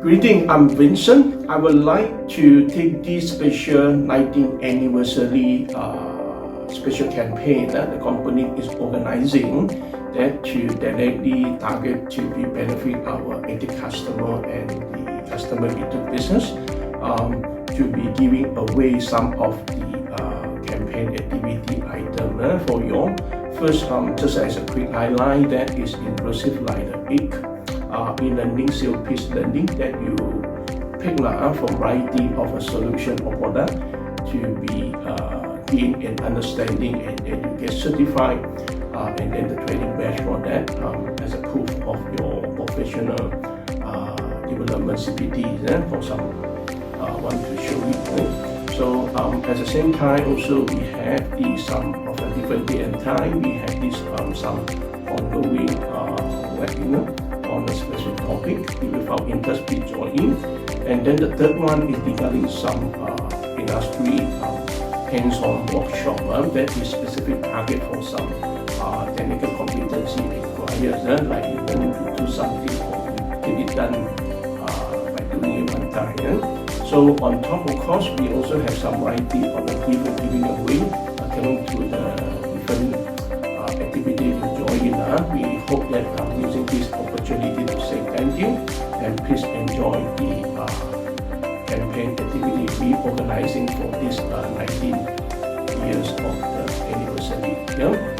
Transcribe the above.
Greeting, I'm Vincent. I would like to take this special 19th anniversary special campaign that the company is organizing that to directly target to be benefit our end customer and the customer into business to be giving away some of the campaign activity item for you. First, just as a quick highlight, that is inclusive like the egg e-learning, sales learning that you pick from variety of a solution or product to be gain an understanding, and then you get certified, and then the training badge for that as a proof of your professional development CPD for some want to show you. So at the same time, also we have some of a different day and time. We have this some ongoing webinar on a specific topic. If you found interest, please join in. And then the third one is regarding some industry hands-on workshop that is specific target for some technical competency required, like you learning to do something or get it done by doing it one time. So on top, of course, we also have some variety of giving away coming to the different activity to join in. We hope that using this opportunity to say thank you, and please enjoy the campaign activity we organizing for this 19 years of the anniversary.